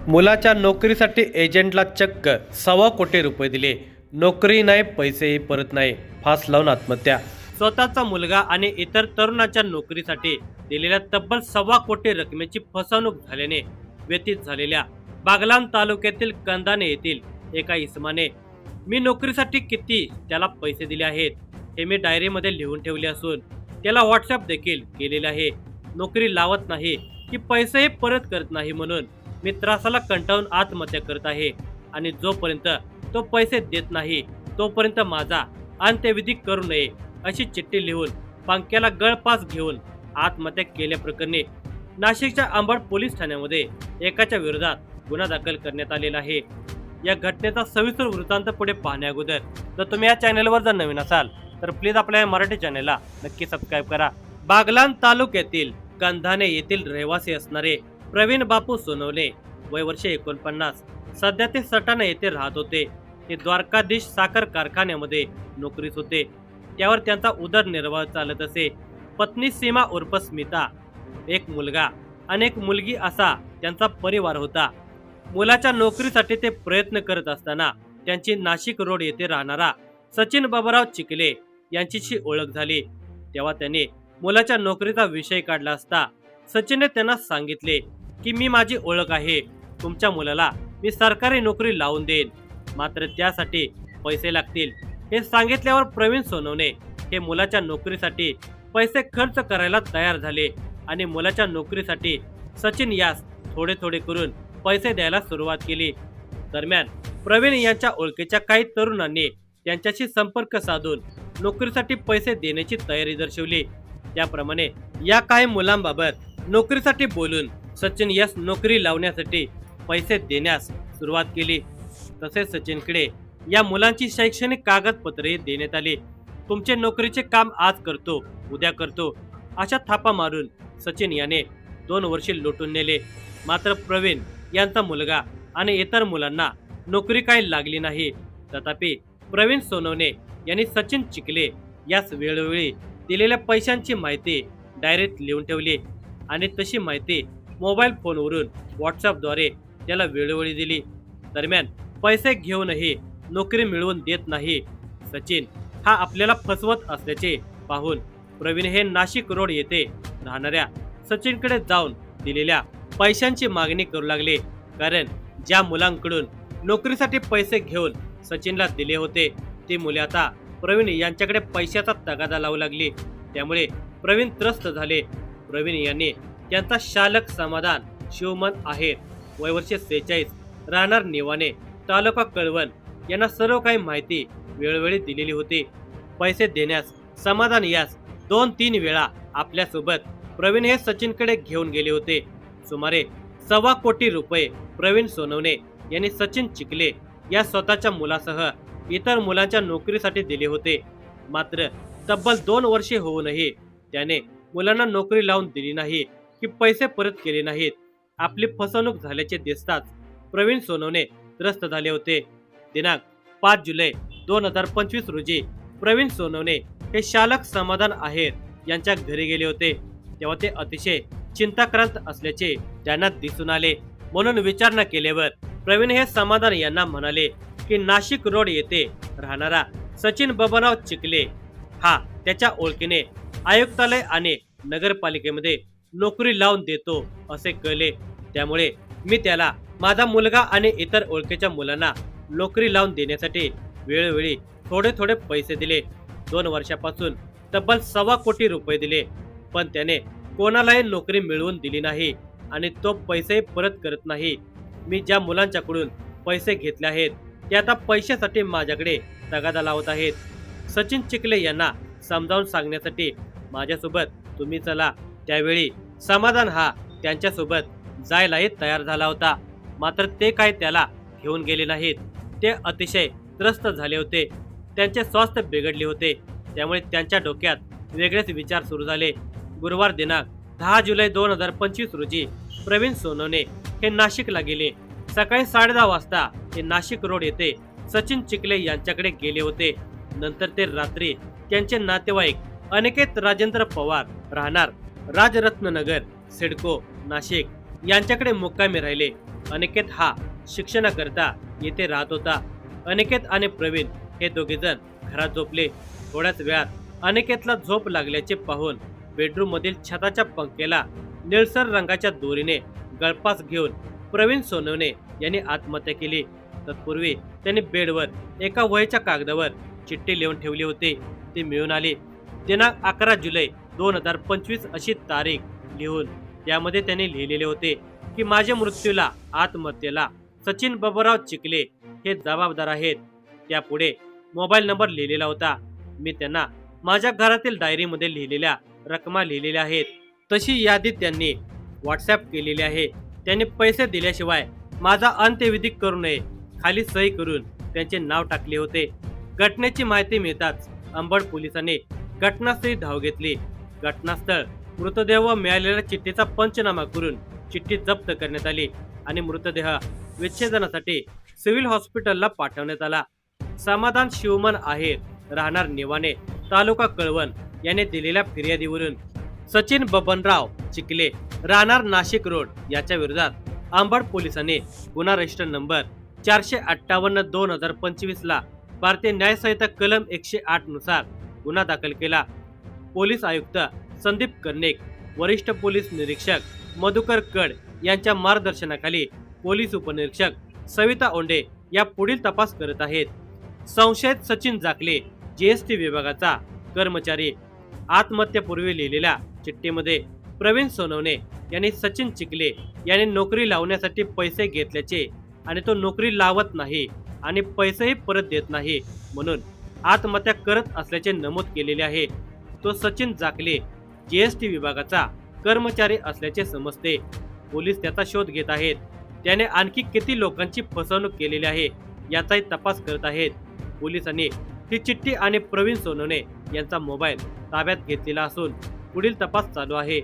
मुलाच्या नोकरीसाठी एजंटला चक्क 1.25 कोटी रुपये दिले. नोकरी नाही, पैसेही परत नाही. फास लावून आत्महत्या. स्वतःचा मुलगा आणि इतर तरुणाच्या नोकरीसाठी दिलेल्या तब्बल 1.25 कोटी रकमेची फसवणूक झाल्याने व्यथित झालेल्या बागलाण तालुक्यातील कंधाणे येथील एका इसमाने मी नोकरीसाठी किती त्याला पैसे दिले आहेत हे मी डायरीमध्ये लिहून ठेवले असून त्याला व्हॉट्सअप देखील केलेले आहे. नोकरी लावत नाही की पैसेही परत करत नाही म्हणून मी त्रासाला कंटाळून आत्महत्या करत आहे आणि जोपर्यंत तो पैसे देत नाही तोपर्यंत माझा अंत्यविधी करू नये अशी चिठ्ठी लिहून पंख्याला गळफास घेऊन आत्महत्या केल्याप्रकरणी नाशिकच्या अंबड पोलीस ठाण्यामध्ये एकाच्या विरोधात गुन्हा दाखल करण्यात आलेला आहे. या घटनेचा सविस्तर वृत्तांत पुढे पाहण्या अगोदर जर तुम्ही या चॅनलवर जर नवीन असाल तर प्लीज आपल्या या मराठी चॅनलला नक्की सबस्क्राईब करा. बागलाण तालुक्यातील कंधाणे येथील रहिवासी असणारे प्रवीण बापू सोनवणे, वय वर्ष 49, सध्या ते सटाणा येथे राहत होते. ते द्वारकाधीश साखर कारखान्यामध्ये नोकरीस होते. त्यावर त्यांचा उदरनिर्वाह चालत असे. पत्नी सीमा उर्फ स्मिता, एक मुलगा आणि एक मुलगी असा त्यांचा परिवार होता. मुलाच्या नोकरीसाठी ते प्रयत्न करत असताना त्यांची नाशिक रोड येथे राहणारा सचिन बाबाराव चिखले यांच्याशी ओळख झाली. तेव्हा त्यांनी मुलाच्या नोकरीचा विषय काढला असता सचिनने त्यांना सांगितले की मी माझी ओळख आहे, तुमच्या मुलाला मी सरकारी नोकरी लावून देईन, मात्र त्यासाठी पैसे लागतील. हे सांगितल्यावर प्रवीण सोनवणे हे मुलाच्या नोकरीसाठी पैसे खर्च करायला तयार झाले आणि मुलाच्या नोकरीसाठी सचिन यास थोडे थोडे करून पैसे द्यायला सुरुवात केली. दरम्यान प्रवीण यांच्या ओळखीच्या काही तरुणांनी त्यांच्याशी संपर्क साधून नोकरीसाठी पैसे देण्याची तयारी दर्शवली. त्याप्रमाणे या काही मुलांबाबत नोकरीसाठी बोलून सचिन यास नोकरी लावण्यासाठी पैसे देण्यास सुरुवात केली. तसेच सचिनकडे या मुलांची शैक्षणिक कागदपत्रे देण्यात आली. तुमचे नोकरीचे काम आज करतो, उद्या करतो अशा थापा मारून सचिन याने 2 वर्षे लुटून नेले. मात्र प्रवीण यांचा मुलगा आणि इतर मुलांना नोकरी काही लागली नाही. तथापि प्रवीण सोनवणे यांनी सचिन चिखले यास वेळोवेळी दिलेल्या पैशांची माहिती डायरीत लिहून ठेवली आणि तशी माहिती मोबाईल फोनवरून व्हॉट्सअपद्वारे त्याला वेळोवेळी दिली. दरम्यान पैसे घेऊनही नोकरी मिळवून देत नाही. सचिन हा आपल्याला फसवत असल्याचे पाहून प्रवीण हे नाशिक रोड येथे राहणाऱ्या सचिनकडे जाऊन दिलेल्या पैशांची मागणी करू लागले. कारण ज्या मुलांकडून नोकरीसाठी पैसे घेऊन सचिनला दिले होते ती मुले आता प्रवीण यांच्याकडे पैशाचा तगादा लावू लागली. त्यामुळे प्रवीण त्रस्त झाले. प्रवीण यांनी त्यांचा शालक समाधान शिवमन आहेर, वय वर्ष 46, राहणार निवाणे, तालुका कळवण यांना सर्व काही माहिती वेळोवेळी दिलेली होती. पैसे देण्यास समाधान यास 2-3 वेळा आपल्यासोबत प्रवीण हे सचिनकडे घेऊन गेले होते. सुमारे 1.25 कोटी रुपये प्रवीण सोनवणे यांनी सचिन चिखले या स्वतःच्या मुलासह इतर मुलांच्या नोकरीसाठी दिले होते. मात्र तब्बल 2 वर्षे होऊनही त्याने मुलांना नोकरी लावून दिली नाही की पैसे परत केले नाहीत. आपली फसवणूक झाल्याचे दिसताच प्रवीण सोनवणे त्रस्त झाले होते. दिनांक 5 जुलै 2025 रोजी प्रवीण सोनवणे हे शालक समाधान आहेर यांच्या घरी गेले होते. तेव्हा ते अतिशय चिंताक्रांत असल्याचे त्यांना दिसून आले. म्हणून विचारणा केल्यावर प्रवीण हे समाधान यांना म्हणाले की नाशिक रोड येथे राहणारा सचिन बाबाराव चिखले हा त्याच्या ओळखीने आयुक्तालय आणि नगरपालिकेमध्ये नोकरी लावून देतो असे कळले. त्यामुळे मी त्याला माझा मुलगा आणि इतर ओळखीच्या मुलांना नोकरी लावून देण्यासाठी वेळोवेळी थोडे थोडे पैसे दिले. 2 वर्षापासून तब्बल 1.25 कोटी रुपये दिले, पण त्याने कोणालाही नोकरी मिळवून दिली नाही आणि तो पैसे परत करत नाही. मी ज्या मुलांच्याकडून पैसे घेतले आहेत ते आता पैशासाठी माझ्याकडे तगादा लावत आहेत. सचिन चिखले यांना समजावून सांगण्यासाठी माझ्यासोबत तुम्ही चला. त्यावेळी समाधान हा त्यांच्यासोबत जायलाही तयार झाला होता. मात्र ते काय त्याला घेऊन गेले नाहीत. ते अतिशय त्रस्त झाले होते. त्यांचे स्वास्थ्य बिघडले होते. त्यामुळे त्यांच्या डोक्यात वेगळेच विचार सुरू झाले. गुरुवार दिनांक 10 जुलै 2025 रोजी प्रवीण सोनवणे हे नाशिकला गेले. सकाळी 10:30 वाजता ते नाशिक रोड येथे सचिन चिखले यांच्याकडे गेले होते. नंतर ते रात्री त्यांचे नातेवाईक अनिकेत राजेंद्र पवार राहणार राजरत्ननगर, सिडको, नाशिक यांच्याकडे मुक्कामी राहिले. अनिकेत हा शिक्षणाकरता येथे राहत होता. अनिकेत आणि प्रवीण हे दोघेजण घरात झोपले. थोड्याच वेळात अनिकेतला झोप लागल्याचे पाहून बेडरूम मधील छताच्या पंख्याला निळसर रंगाच्या दोरीने गळफास घेऊन प्रवीण सोनवणे यांनी आत्महत्या केली. तत्पूर्वी त्यांनी बेडवर एका वहीच्या कागदावर चिठ्ठी लिहून ठेवली होती. ती मिळून आली. दिनांक 11 जुलै 2025 अशी तारीख लिहून त्यामध्ये त्यांनी लिहिलेले होते की माझ्या मृत्यूला आत्महत्येला सचिन बाबूराव चिखले हे जबाबदार आहेत. त्यापुढे मोबाईल नंबर लिहिलेला होता. मी त्यांना माझ्या घरातील डायरीमध्ये लिहिलेल्या रकमा लिहिलेल्या आहेत तशी यादी त्यांनी व्हॉट्सअप केलेली आहे. त्यांनी पैसे दिल्याशिवाय माझा अंत्यविधी करू नये खाली सही करून त्यांचे नाव टाकले होते. घटनेची माहिती मिळताच अंबड पोलिसांनी घटनास्थळी धाव घेतली. घटनास्थळ, मृतदेह व मिळालेल्या चिठ्ठीचा पंचनामा करून चिठ्ठी जप्त करण्यात आली आणि मृतदेह विच्छेदनासाठी सिव्हिल हॉस्पिटलला पाठवण्यात आला. समाधान शिवमन आहेर, राहणार निवाणे, तालुका कळवण याने दिलेल्या फिर्यादीवरून सचिन बबनराव चिखले, राहणार नाशिक रोड याच्या विरोधात अंबड पोलिसांनी गुन्हा रजिस्टर नंबर 458/2025 ला भारतीय न्याय संहिता कलम 108 नुसार गुन्हा दाखल केला. पोलीस आयुक्त संदीप कर्णिक, वरिष्ठ पोलीस निरीक्षक मधुकर कड यांच्या मार्गदर्शनाखाली पोलीस उपनिरीक्षक सविता ओंडे या पुढील तपास करत आहेत. संशयित सचिन जाकले, जीएसटी विभागाचा कर्मचारी. आत्महत्येपूर्वी लिहिलेल्या चिठ्ठीमध्ये प्रवीण सोनवणे यांनी सचिन चिखले यांनी नोकरी लावण्यासाठी पैसे घेतल्याचे आणि तो नोकरी लावत नाही आणि पैसेही परत देत नाही म्हणून आत्महत्या करत असल्याचे नमूद केलेले आहे. तो सचिन जाकले जीएसटी विभागाचा कर्मचारी असल्याचे समजते. पोलीस त्याचा शोध घेत आहेत. त्याने आणखी किती लोकांची फसवणूक केलेली आहे याचाही तपास करत आहेत. पोलिसांनी ही चिठ्ठी आणि प्रवीण सोनवणे यांचा मोबाईल ताब्यात घेतलेला असून पुढील तपास चालू आहे.